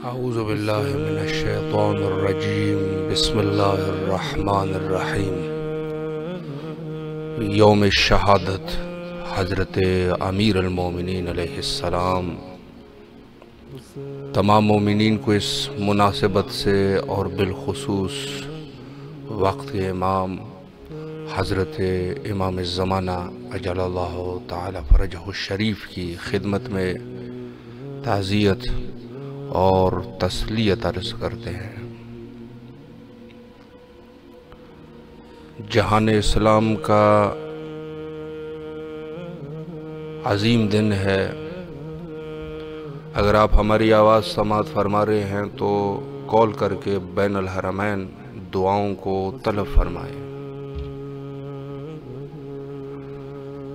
اعوذ باللہ من الشیطان الرجیم، بسم اللہ الرحمن الرحیم۔ یوم شہادت حضرت امیر المومنین علیہ السلام، تمام مومنین کو اس مناسبت سے اور بالخصوص وقت کے امام حضرت امام الزمانہ اجل اللہ تعالی فرجہ الشریف کی خدمت میں تعزیت اور تسلیت عرض کرتے ہیں۔ جہان اسلام کا عظیم دن ہے۔ اگر آپ ہماری آواز سماعت فرما رہے ہیں تو کال کر کے بین الحرمین دعاؤں کو طلب فرمائیں۔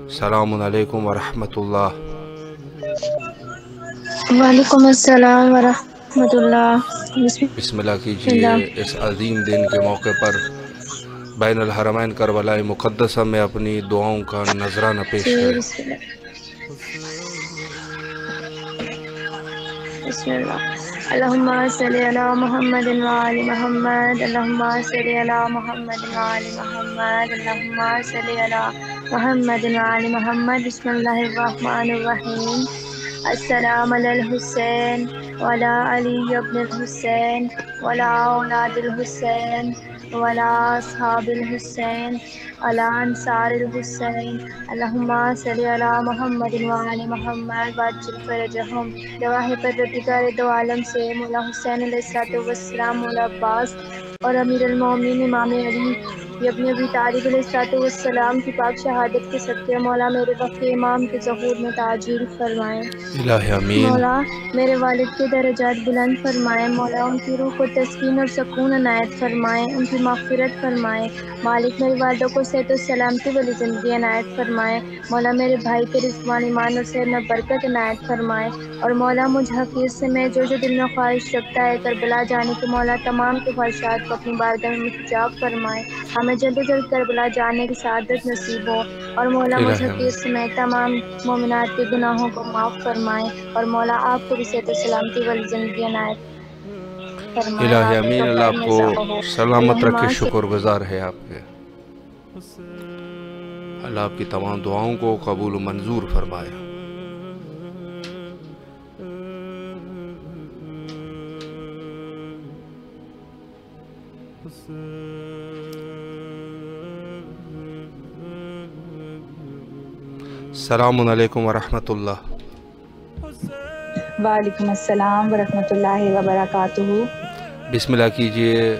السلام علیکم ورحمۃ اللہ۔ وعلیکم السلام ورحمۃ اللہ۔ بسم اللہ کیجیے۔ اس عظیم دن کے موقع پر بین الحرمین کربلاء مقدسہ میں اپنی دعاؤں کا نذرانہ پیش کریں۔ بسم اللہ۔ اللہم صلی علی محمد وآل محمد، اللہم صلی علی محمد وآل محمد، اللہم صلی علی محمد وآل محمد۔ بسم اللہ الرحمن الرحیم۔ السلام علی الحسین وعلی علی ابن الحسین وعلی اولاد الحسین وعلی اصحاب الحسین وعلی انصار الحسین، اللہم صلی علی محمد وآل محمد وعجل فرجہم۔ گواہ پروردگار دو عالم سے مولا حسین علیہ السلام، مولا عباس اور امیر المومنین امام علی ابن ابی طالب علیہ السلام کی پاک شہادت کے صدقے مولا میرے وقت امام کے ظہور میں تعجیل فرمائیں۔ الہ آمین۔ مولا میرے والد کے درجات بلند فرمائیں۔ مولا ان کی روح کو تسکین اور سکون عنایت فرمائیں، ان کی مغفرت فرمائیں۔ مالک میری والدہ کو صحت و سلامتی والی زندگی عنایت فرمائیں۔ مولا میرے بھائی کے رزقان ایمان اور صحت میں برکت عنایت فرمائیں، اور مولا مجھ حقیر سے میں جو دل میں خواہش رکھتا ہے کربلا جانے کے، مولا تمام کے خواہشات کو اپنی بارگاہ میں حجاب فرمائیں، ہمیں جلد از جلد کربلا جانے کی سعادت نصیب ہو، اور مولا مجھ حقیر سے میں تمام مومنات کے گناہوں کو معاف فرمائیں، اور مولا آپ کو بھی صحت و سلامتی والی زندگی عنایت فرمائیں۔ الہ آمین۔ اللہ آپ کو سلامت رکھے، شکر گزار ہے آپ کے۔ اللہ آپ کی تمام دعاؤں کو قبول و منظور فرمائے۔ السلام علیکم ورحمۃ اللہ۔ وعلیکم السلام ورحمۃ اللہ وبرکاتہ۔ بسم اللہ کیجیے۔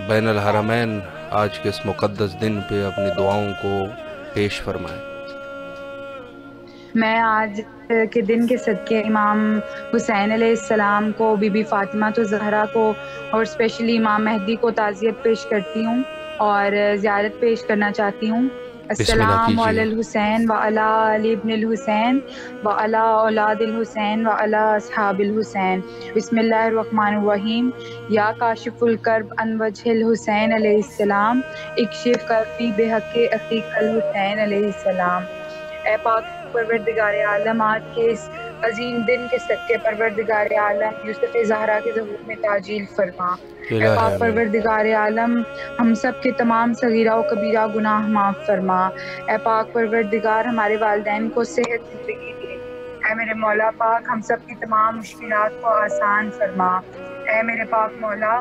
بین الحرمین آج کے اس مقدس دن پہ اپنی دعاؤں کو پیش فرمائیں۔ میں آج کے دن کے صدقے امام حسین علیہ السلام کو، بی بی فاطمہ الزہرا کو اور اسپیشلی امام مہدی کو تعزیت پیش کرتی ہوں اور زیارت پیش کرنا چاہتی ہوں۔ السلام علی الحسین وعلی علی ابن الحسین وعلی اولاد الحسین وعلی اصحاب الحسین۔ بسم اللہ الرحمن الرحیم۔ یا کاشف الکرب عن وجہ الحسین علیہ السلام، اکشف کربی بحق اخیک الحسین علیہ السلام۔ اے پاک پروردگار عالم، آج کے اس عظیم دن کے صدقے پروردگار عالم یوسف زہرا کے ظہور میں تعجیل فرما۔ اے پاک پروردگار عالم، ہم سب کے تمام صغیرہ و کبیرہ گناہ معاف فرما۔ اے پاک پروردگار، ہمارے والدین کو صحت زندگی دے۔ اے میرے مولا پاک، ہم سب کی تمام مشکلات کو آسان فرما۔ اے میرے پاک مولا،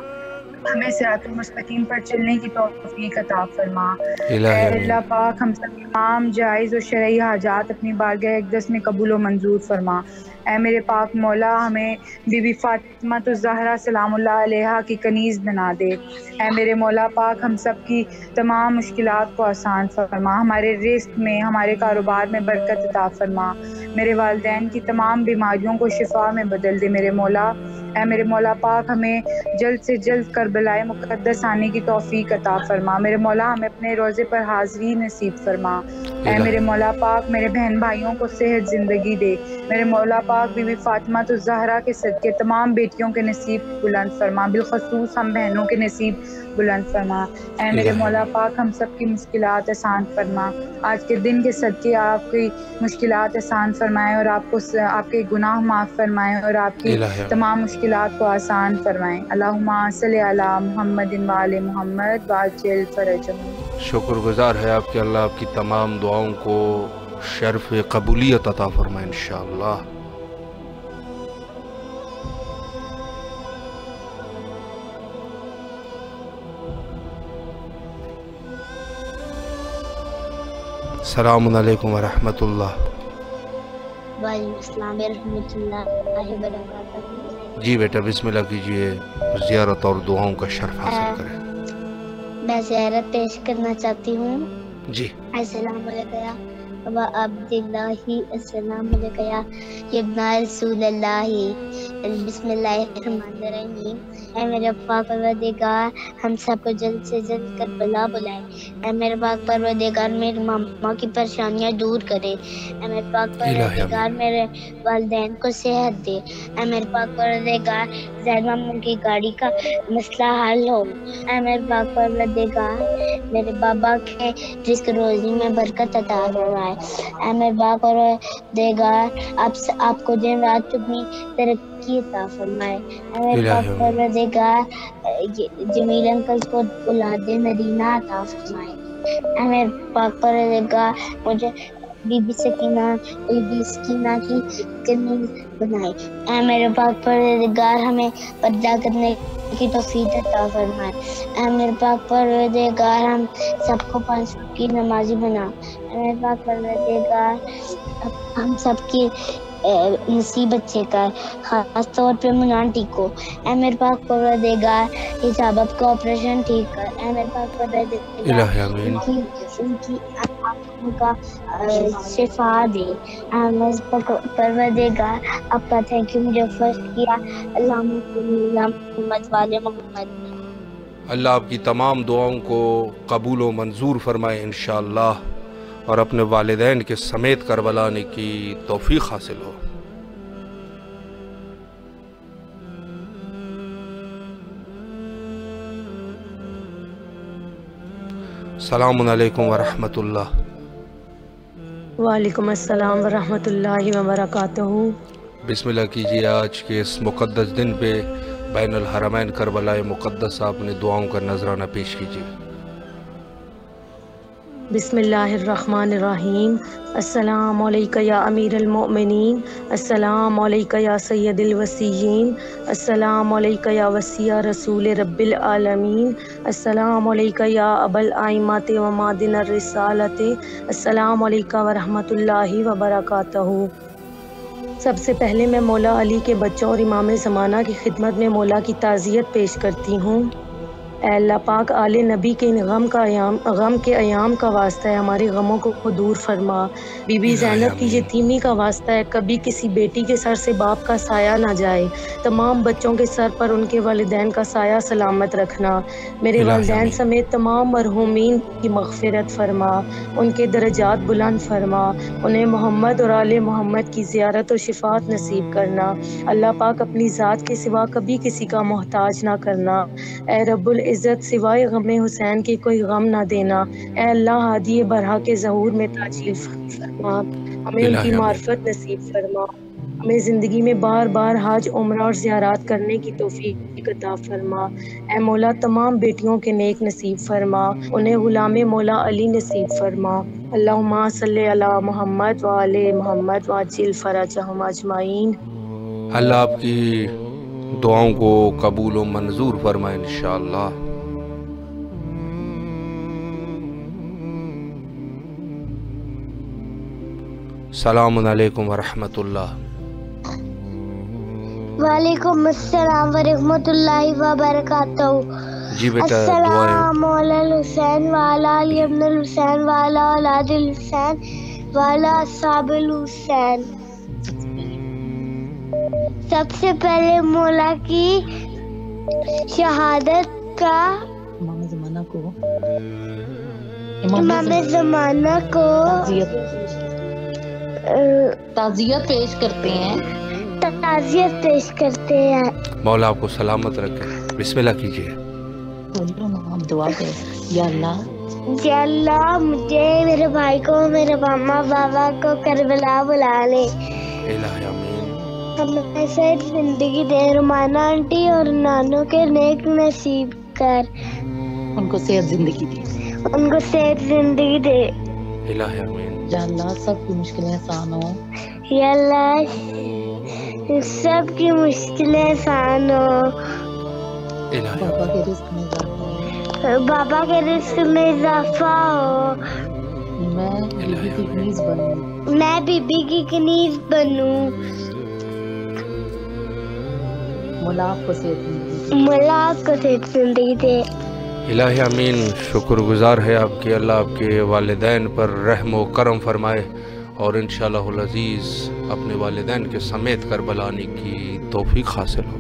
ہمیں صراط المستقیم پر چلنے کی توفیق عطا فرما۔ اے اللہ پاک، ہم سب تمام جائز و شرعی حاجات اپنی بارگاہ اقدس میں قبول و منظور فرما۔ اے میرے پاک مولا، ہمیں بی بی فاطمہ الزہرا سلام اللہ علیہا کی کنیز بنا دے۔ اے میرے مولا پاک، ہم سب کی تمام مشکلات کو آسان فرما، ہمارے رزق میں، ہمارے کاروبار میں برکت عطا فرما، میرے والدین کی تمام بیماریوں کو شفا میں بدل دے میرے مولا۔ اے میرے مولا پاک ہمیں جلد سے جلد کربلائے مقدس آنے کی توفیق عطا فرما. میرے مولا ہمیں اپنے روزے پر حاضری نصیب فرما. اے میرے مولا پاک میرے بہن بھائیوں کو صحت زندگی دے. میرے مولا پاک بی بی فاطمہ الزہرا کے صدقے تمام بیٹیوں کے نصیب بلند فرما, بالخصوص ہم بہنوں کے نصیب بلند فرما. اے میرے مولا پاک ہم سب کی مشکلات آسان فرما. آج کے دن کے صدقے آپ کی مشکلات آسان فرمائیں اور آپ کے گناہ معاف فرمائیں اور آپ کی تمام مشکلات کو آسان فرمائیں. اللہم صلی علی محمد والے محمد وعجل فرجہم. شکر گزار ہے آپ کے اللہ آپ کی تمام دعاؤں کو شرف قبولیت عطا فرمائے انشاءاللہ. السلام علیکم ورحمۃ اللہ. وعلیکم السلام ورحمۃ اللہ وبرکاتہ. جی بیٹا بسم اللہ کیجئے, زیارت اور دعاؤں کا شرف حاصل کریں. میں زیارت پیش کرنا چاہتی ہوں. جی. السلام علیکم و عبداللہ, السلام علیکم ابن رسول اللہ. بسم اللہ الرحمن الرحیم. اے میرے پاک پروردگار ہم سب کو جلد سے جلد کربلا بلائے. اے میرے پاک پروردگار میرے ماما کی پریشانیاں دور کرے. اے میرے پاک پروردگار میرے والدین کو صحت دے. اے میرے پاک پروردگار زید ماموں کی گاڑی کا مسئلہ حل ہو. اے میرے پاک پروردگار میرے بابا کے رزق روزی میں برکت عطا فرمائے. اے میرے پاک پروردگار آپ کو دن رات چگنی ترقی عطا فرمائے. اے میرے پاک پروردگار جمیل انکل کو اولاد مدینہ عطا فرمائے. اے میرے پاک پروردگار مجھے بی بی سکینہ کی کنیز بنائے. اے میرے پاک پروردگار ہمیں پردہ کرنے کی توفیق عطا فرمائے. اے میرے پاک پروردگار ہم سب کو 5 وقت کی نمازی بنا. اے میرے پاک پروردگار ہم سب کی نصیب اچھے کر, خاص طور پہ منانٹی کو. اے میرے پاک پروردگار حجابت کا آپریشن ٹھیک کر. اے میرے پاک پروردگار ان کی آنکھوں کا شفا دے. اے میرے پاک پروردگار آپ کا تھینک یو مجھے فرسٹ کیا. اللہم صلی علی محمد والے محمد. اللہ آپ کی تمام دعاؤں کو قبول و منظور فرمائے انشاءاللہ, اور اپنے والدین کے سمیت کربلا آنے کی توفیق حاصل ہو. السلام علیکم ورحمۃ اللہ. وعلیکم السلام ورحمۃ اللہ وبرکاتہ. بسم اللہ کیجئے. آج کے اس مقدس دن پہ بین الحرمین کربلاء مقدسہ اپنے دعاؤں کا نذرانہ پیش کیجئے. بسم اللہ الرحمن الرحیم. السلام علیکم یا امیر المؤمنین, السلام علیکم یا سید الوصیین, السلام علیکم یا وصی رسول رب العالمین, السلام علیکم یا ابا الائمۃ و معدن الرسالۃ, السلام علیکم ورحمۃ اللہ وبرکاتہ. سب سے پہلے میں مولا علی کے بچوں اور امام زمانہ کی خدمت میں مولا کی تعزیت پیش کرتی ہوں. اے اللہ پاک آل نبی کے ان غم کے ایام کا واسطہ ہے, ہمارے غموں کو دور فرما. بی بی زینب کی یتیمی کا واسطہ ہے, کبھی کسی بیٹی کے سر سے باپ کا سایہ نہ جائے. تمام بچوں کے سر پر ان کے والدین کا سایہ سلامت رکھنا. میرے والدین سمیت تمام مرحومین کی مغفرت فرما, ان کے درجات بلند فرما, انہیں محمد اور آل محمد کی زیارت و شفاعت نصیب کرنا. اللہ پاک اپنی ذات کے سوا کبھی کسی کا محتاج نہ کرنا. اے رب العزت سوائے غم حسین کے کوئی غم نہ دینا. اے اللہ ہادی برہا کے ظہور میں تاجیل فرما, ہمیں ان کی معرفت نصیب فرما. ہمیں زندگی میں بار بار حج عمرہ اور زیارات کرنے کی توفیق عطا فرما. اے مولا تمام بیٹیوں کے نیک نصیب فرما, انہیں غلام مولا علی نصیب فرما. اللہم صلی علی محمد والے محمد وعجل فرجہم اجمعین. اللہ آپ کی دعاؤں کو قبول و منظور فرمائے انشاءاللہ. السلام علیکم ورحمۃ اللہ. وعلیکم السلام ورحمۃ اللہ وبرکاتہ. جی بیٹا السلام علی الحسین وعلی علی ابن الحسین وعلی اولاد الحسین وعلی اصحاب الحسین. سب سے پہلے مولا کی شہادت کا امام زمانہ کو تعزیت پیش کرتے ہیں. تعزیت پیش کرتے ہیں. مولا آپ کو سلامت رکھے. بسم اللہ کیجیے. دعا کریں. یا اللہ، یا اللہ مجھے، میرے بھائی کو، میرے ماما بابا کو کربلا بلا لے. الہ آمین. ہمیں صحت زندگی دے. رمانہ آنٹی اور نانو کے نیک نصیب کر. ان کو صحت زندگی دے. ان کو صحت زندگی دے. الہ آمین. یا اللہ سب کی مشکلیں آسان ہوں. یا اللہ سب کی مشکلیں آسان ہو. بابا کے رزق میں اضافہ ہو. بابا کے رزق میں اضافہ ہو. میں بیوی کی کنیز بنوں. میں بیوی کی کنیز بنوں. مولا آپ کو صحت زندگی دے. مولا آپ کو صحت زندگی دے. الہ آمین. شکر گزار ہے آپ کے، اللہ آپ کے والدین پر رحم و کرم فرمائے اور انشاءاللہ العزیز اپنے والدین کے سمیت کربلا آنے کی توفیق حاصل ہو.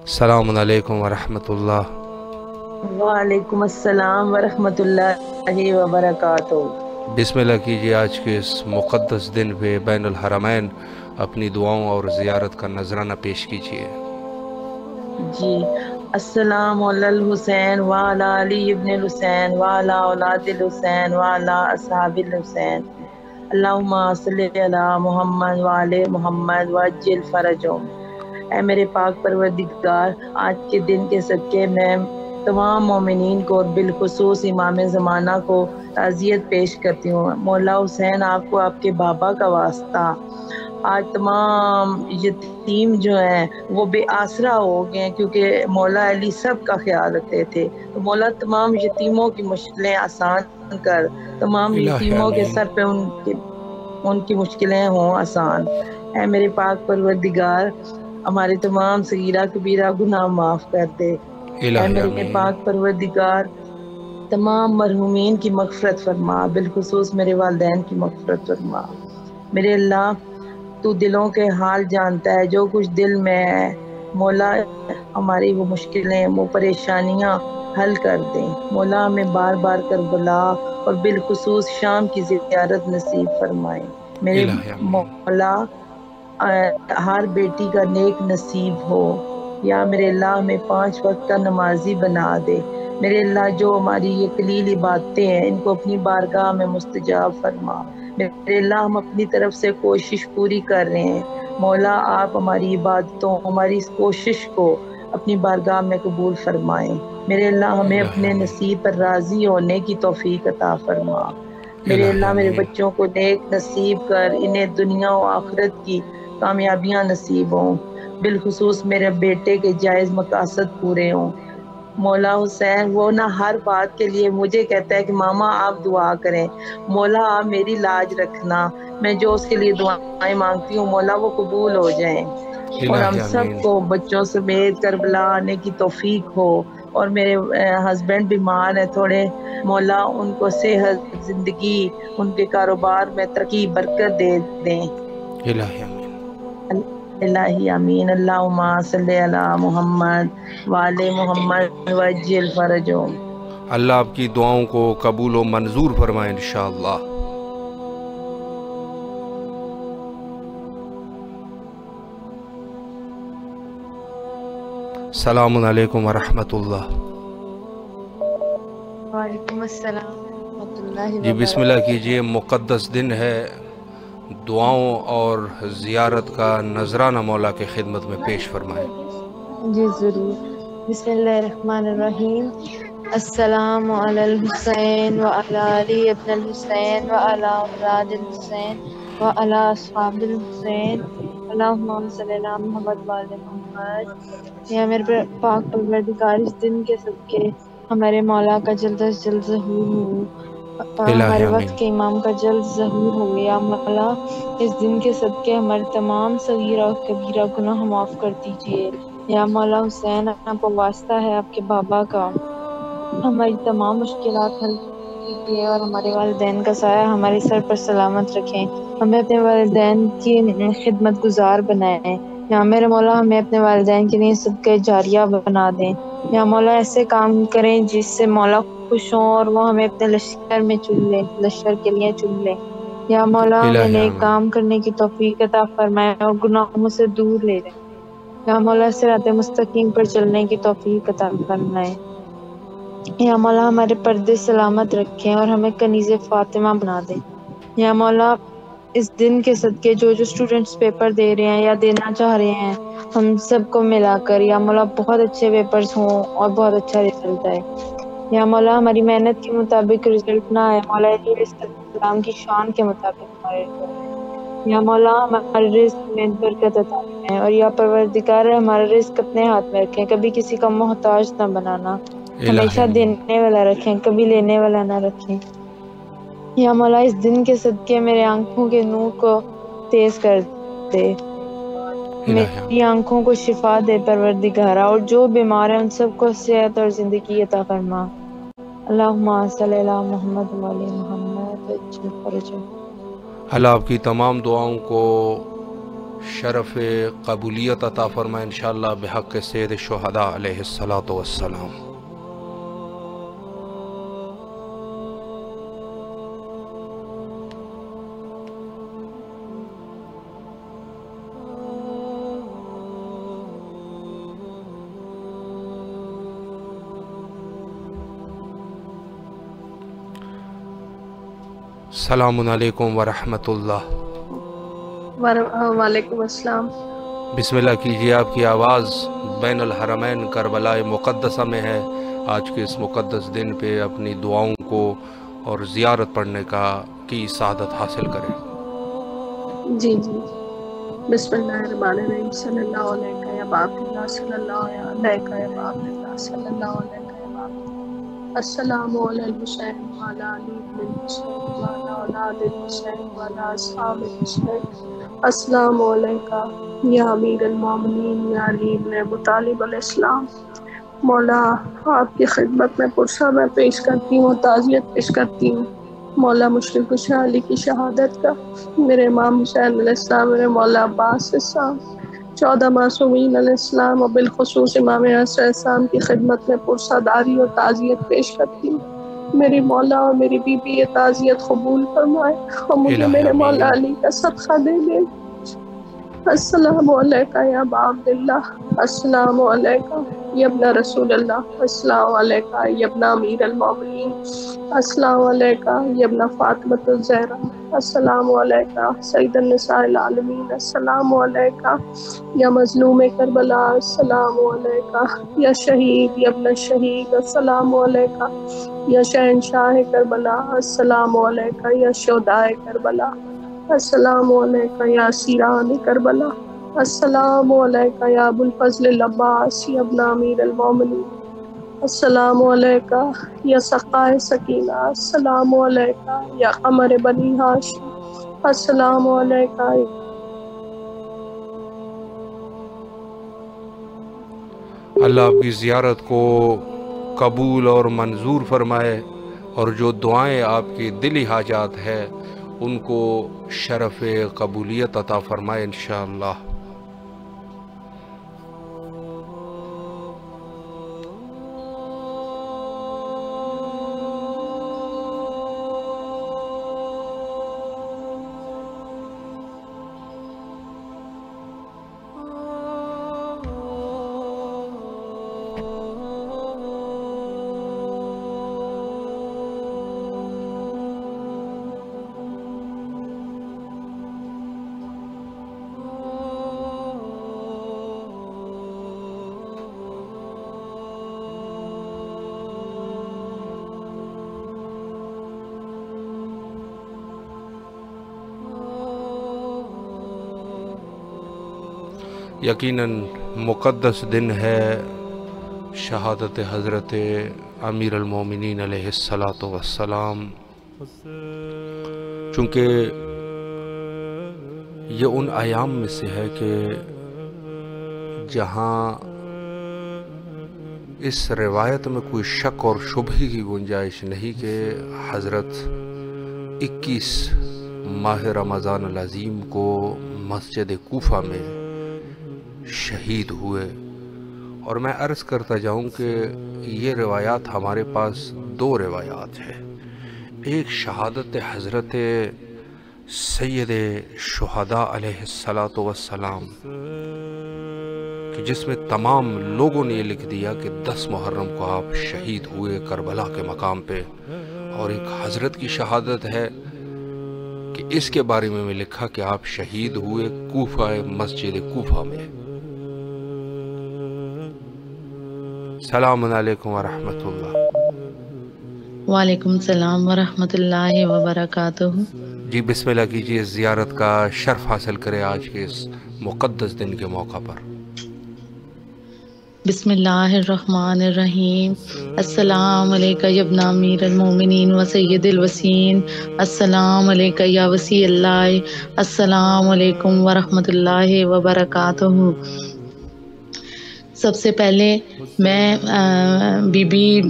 السلام علیکم ورحمۃ اللہ. وعلیکم السلام ورحمۃ اللہ وبرکاتہ. بسم اللہ کیجیے. آج کے اس مقدس دن پہ بین الحرمین اپنی دعاؤں اور زیارت کا نذرانہ پیش کیجیے. جی. السلام علی الحسین وعلی علی ابن الحسین وعلی اولاد الحسین وعلی اصحاب الحسین. اللہم صلی علی محمد وعلی محمد وعجل فرجہم. اے میرے پاک پروردگار، آج کے دن کے صدقے میں تمام مومنین کو اور بالخصوص امام زمانہ کو تعزیت پیش کرتی ہوں. مولا حسین آپ کو آپ کے بابا کا واسطہ. آج تمام یتیم جو ہیں وہ بے آسرا ہو گئے ہیں، کیونکہ مولا علی سب کا خیال رکھتے تھے. تو مولا تمام یتیموں کی مشکلیں آسان کر. تمام یتیموں کے سر پہ ان کی مشکلیں ہوں آسان. اے میرے پاک پروردگار، ہمارے تمام صغیرہ کبیرہ گناہ معاف کر دے. اے میرے پاک پروردگار، تمام مرحومین کی مغفرت فرما، بالخصوص میرے والدین کی مغفرت فرما. میرے اللہ، تو دلوں کے حال جانتا ہے، جو کچھ دل میں ہے. مولا ہماری وہ مشکلیں، وہ پریشانیاں حل کر دیں. مولا ہمیں بار بار کربلا اور بالخصوص شام کی زیارت نصیب فرمائیں. میرے مولا ہر بیٹی کا نیک نصیب ہو. یا میرے اللہ ہمیں 5 وقت کا نمازی بنا دے. میرے اللہ جو ہماری یہ قلیل باتیں ہیں ان کو اپنی بارگاہ میں مستجاب فرما. میرے اللہ ہم اپنی طرف سے کوشش پوری کر رہے ہیں. مولا آپ ہماری عبادتوں، ہماری اس کوشش کو اپنی بارگاہ میں قبول فرمائیں. میرے اللہ ہمیں اپنے نصیب پر راضی ہونے کی توفیق عطا فرما. میرے اللہ میرے بچوں کو نیک نصیب کر، انہیں دنیا و آخرت کی کامیابیاں نصیب ہوں. بالخصوص میرے بیٹے کے جائز مقاصد پورے ہوں. مولا حسین وہ نہ ہر بات کے لیے مجھے کہتا ہے کہ ماما آپ دعا کریں. مولا آپ میری لاج رکھنا. میں جو اس کے لیے دعائیں مانگتی ہوں مولا وہ قبول ہو جائیں، اور ہم سب کو بچوں سمیت کربلا آنے کی توفیق ہو. اور میرے ہسبینڈ بیمار ہیں تھوڑے، مولا ان کو صحت زندگی، ان کے کاروبار میں ترقی برکت دے دیں. الہی آمین. اللہم صلی علی محمد والے محمد وعجل فرجہم. اللہ آپ کی دعاؤں کو قبول و منظور فرمائے انشاءاللہ. السلام علیکم ورحمۃ اللہ. وعلیکم السلام ورحمۃ اللہ. جی بسم اللہ کیجیے. مقدس دن ہے، دعاؤں اور زیارت کا نذرانہ مولا کے خدمت میں پیش فرمائیں. جی ضرور. بسم اللہ الرحمن الرحیم. السلام علی الحسین وعلی علی ابن الحسین وعلی اولاد الحسین وعلی اصحاب الحسین. اللہم صلی علی محمد وعلی محمد. یا میرے پاک پروردگار، اس دن کے صدقے ہمارے مولا کا جلد از جلد ظہور ہو، ہمارے وقت کے امام کا جلد ظہور ہو. یا مولا اس دن کے صدقے ہمارے تمام صغیرہ اور کبیرہ گناہ معاف کر دیجیے. یا مولا حسین آپ کو واسطہ ہے آپ کے بابا کا، ہماری تمام مشکلات حل رکھے اور ہمارے والدین کا سایہ ہمارے سر پر سلامت رکھیں. ہمیں اپنے والدین کی خدمت گزار بنائیں. یا میرے مولا ہمیں اپنے والدین کے لیے صدقہ جاریہ بنا دیں. یا مولا ایسے کام کریں جس سے مولا خوش ہوں اور وہ ہمیں اپنے لشکر میں چن لیں، لشکر کے لیے چن لیں. یا مولا ہمیں الہی نیک آمین. کام کرنے کی توفیق عطا فرمائے اور گناہوں سے دور لے جائیں. یا مولا صراط مستقیم پر چلنے کی توفیق عطا فرمائے. یا مولا ہمارے پردے سلامت رکھیں اور ہمیں کنیز فاطمہ بنا دیں. یا مولا اس دن کے صدقے جو اسٹوڈنٹس پیپر دے رہے ہیں یا دینا چاہ رہے ہیں، ہم سب کو ملا کر یا مولا بہت اچھے پیپرز ہوں اور بہت اچھا رزلٹ آئے. یا مولا ہماری محنت کے مطابق رزلٹ نہ آئے، مولا علیہ السلام کی شان کے مطابق ہمارے رزلٹ آئے. یا مولا ہمارے رزق میں برکت عطا فرمائے اور یا پروردگار ہمارا رزق اپنے ہاتھ میں رکھیں، کبھی کسی کا محتاج نہ بنانا، الہی ہمیشہ آمین. دینے والا رکھیں، کبھی لینے والا نہ رکھیں. یا مولا اس دن کے صدقے میرے آنکھوں کے نور کو تیز کر دے، الہی میری آمین. آنکھوں کو شفا دے پروردگارا، اور جو بیمار ہیں ان سب کو صحت اور زندگی عطا فرما. اللہم صلی علی محمد وعلی محمد وعجل فرجہ. اللہ آپ کی تمام دعاؤں کو شرف قبولیت عطا فرمائے انشاءاللہ بحق سید الشہداء علیہ السلام. السلام علیکم ورحمۃ اللہ. وعلیکم السلام. بسم اللہ کیجیے. آپ کی آواز بین الحرمین کربلا مقدسہ میں ہے. آج کے اس مقدس دن پہ اپنی دعاؤں کو اور زیارت پڑھنے کی سعادت حاصل کریں. جی بسم اللہ الرحمن الرحیم. صلی اللہ علیہ یا باب اللہ، صلی اللہ علیہ یا باب اللہ، صلی اللہ علیہ یا باب اللہ. السلام علی الحسین وعلی علی بن الحسین وعلی اولاد الحسین وعلی اصحاب الحسین. السلام علیکہ یا امیر المومنین یا علی بن ابی طالب علیہ السلام. مولا آپ کی خدمت میں پرسہ میں پیش کرتی ہوں، تعزیت پیش کرتی ہوں. مولا مشرق کشا علی کی شہادت کا، میرے امام حسین علیہ السلام، میرے مولا عباس السلام، 14 معصومین علیہ السلام اور بالخصوص امام علیہ السلام کی خدمت میں پرسہ داری اور تعزیت پیش کرتی ہوں. میری مولا اور میری بی بی یہ تعزیت قبول فرمائے اور مجھے الہی میرے آمین. مولا علی کا صدقہ دے دے. السلام علیکہ یا ابا عبداللہ، السلام علیکہ یا ابن رسول اللہ، السلام علیکہ یا ابن امیر المومنین، السلام علیکہ یا ابن فاطمۃ الزہرا، السلام علیکہ سید النساء العالمین، السلام علیکہ یا مظلوم کربلا، السلام علیکہ یا شہید یا ابن شہید، السلام علیکہ یا شہنشاہ کربلا، السلام علیکہ یا شہداء کربلا، السلام علیکہ یا اسیران کربلا، السلام علیکہ یا ابو الفضل العباس یا ابن امیر المومنین، السلام علیکہ یا سقائے سکینہ، السلام علیکہ یا قمر بنی ہاشم، السلام علیکہ. اللہ آپ کی زیارت کو قبول اور منظور فرمائے اور جو دعائیں آپ کی دلی حاجات ہے ان کو شرف قبولیت عطا فرمائے انشاءاللہ. یقیناً مقدس دن ہے شہادت حضرت امیر المومنین علیہ السلام، چونکہ یہ ان ایام میں سے ہے کہ جہاں اس روایت میں کوئی شک اور شبہ کی گنجائش نہیں کہ حضرت 21 ماہ رمضان العظیم کو مسجد کوفہ میں شہید ہوئے. اور میں عرض کرتا جاؤں کہ یہ روایات ہمارے پاس 2 روایات ہیں. ایک شہادت حضرت سید شہداء علیہ السلام کہ جس میں تمام لوگوں نے یہ لکھ دیا کہ 10 محرم کو آپ شہید ہوئے کربلا کے مقام پہ. اور ایک حضرت کی شہادت ہے کہ اس کے بارے میں لکھا کہ آپ شہید ہوئے کوفہ مسجد کوفہ میں. السلام علیکم ورحمۃ اللہ. وعلیکم السلام ورحمۃ اللہ وبرکاتہ. جی بسم اللہ کیجیے، زیارت کا شرف حاصل کرے آج کے اس مقدس دن کے موقع پر. بسم اللہ الرحمن الرحیم. السلام علیکہ یا ابن امیر المومنین و سید الوسین. السلام علیکہ یا وسیع اللہ. السلام علیکم ورحمۃ اللہ وبرکاتہ. سب سے پہلے میں بی بی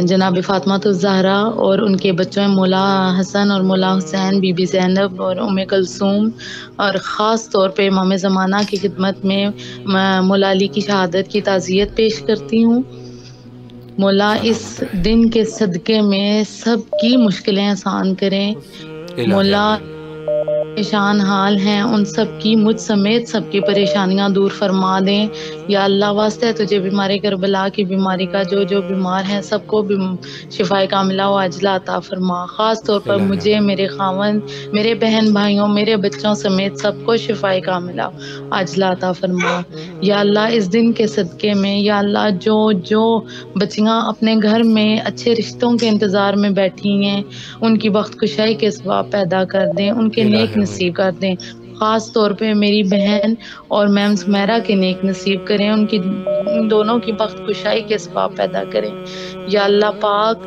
جناب فاطمہ الزہرا اور ان کے بچوں مولا حسن اور مولا حسین، بی بی زینب اور ام کلثوم، اور خاص طور پہ امام زمانہ کی خدمت میں مولا علی کی شہادت کی تعزیت پیش کرتی ہوں. مولا اس دن کے صدقے میں سب کی مشکلیں آسان کریں. مولا پریشان حال ہیں ان سب کی مجھ سمیت سب کی پریشانیاں دور فرما دیں. یا اللہ واسطہ تجھے بیماری کربلا کی بیماری کا جو بیمار ہیں سب کو شفائے کاملہ و عاجلہ عطا فرما. خاص طور پر مجھے، میرے خاوند، میرے بہن بھائیوں، میرے بچوں سمیت سب کو شفائے کاملہ عاجلہ عطا فرما. یا اللہ اس دن کے صدقے میں یا اللہ جو بچیاں اپنے گھر میں اچھے رشتوں کے انتظار میں بیٹھی ہیں ان کی بخت کشائی کے اسباب پیدا کر دیں، ان کے نیک نصیب کر دیں. خاص طور پہ میری بہن اور میم سمیرہ کے نیک نصیب کریں، ان کی دونوں کی بخت کشائی کے اسباب پیدا کریں. یا اللہ پاک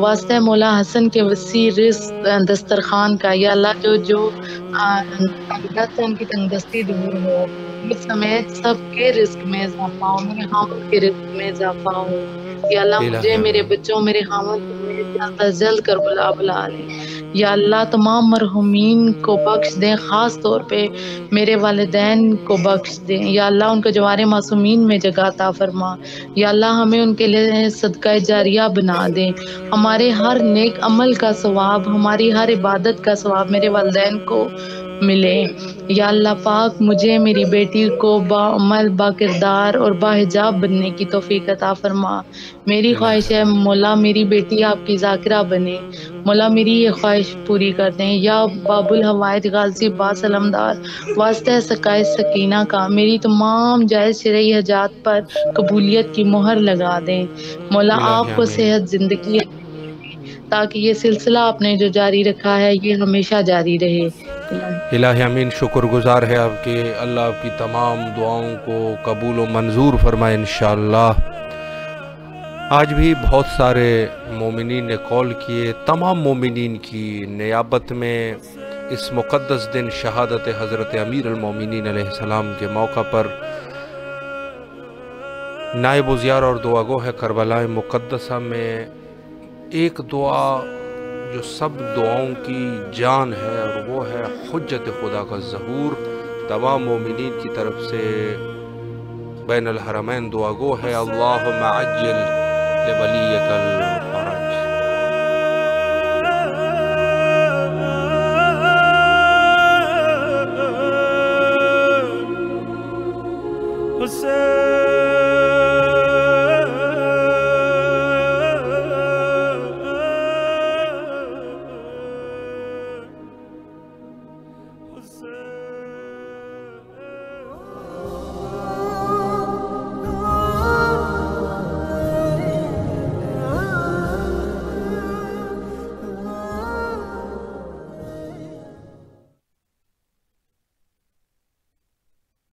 واسطہ مولا حسن کے وسیع رزق دسترخوان کا، یا اللہ جو تنگدست ان کی تنگدستی دور ہو، مجھ سمیت سب کے رزق میں اضافہ ہو، میرے خاوند کے رزق میں اضافہ ہو. یا اللہ مجھے، میرے بچوں، میرے خاوند جلد از جلد کربلا بلا لے. یا اللہ تمام مرحومین کو بخش دیں، خاص طور پہ میرے والدین کو بخش دیں. یا اللہ ان کو جوار معصومین میں جگہ عطا فرما. یا اللہ ہمیں ان کے لیے صدقہ جاریہ بنا دیں. ہمارے ہر نیک عمل کا ثواب، ہماری ہر عبادت کا ثواب میرے والدین کو ملے. یا اللہ پاک مجھے، میری بیٹی کو باعمل، با کردار اور باحجاب بننے کی توفیق عطا فرما. میری خواہش ہے مولا میری بیٹی آپ کی ذاکرہ بنے. مولا میری یہ خواہش پوری کر دیں. یا باب الحوائج غازی باس علمدار واسطہ سکائے سکینہ کا میری تمام جائز شرعی حاجات پر قبولیت کی مہر لگا دیں. مولا آپ کو صحت، زندگی، تاکہ یہ سلسلہ آپ نے جو جاری رکھا ہے یہ ہمیشہ جاری رہے. الہی امین شکر گزار ہے آپ کے. اللہ آپ کی تمام دعاؤں کو قبول و منظور فرمائے انشاءاللہ. آج بھی بہت سارے مومنین نے کال کیے. تمام مومنین کی نیابت میں اس مقدس دن شہادت حضرت امیر المومنین علیہ السلام کے موقع پر نائب وزیر اور دعا گو ہے کربلا مقدسہ میں ایک دعا جو سب دعاؤں کی جان ہے، اور وہ ہے حجت خدا کا ظہور. تمام مومنین کی طرف سے بین الحرمین دعا گو ہے اللہم عجل لولیک الفرج. حسین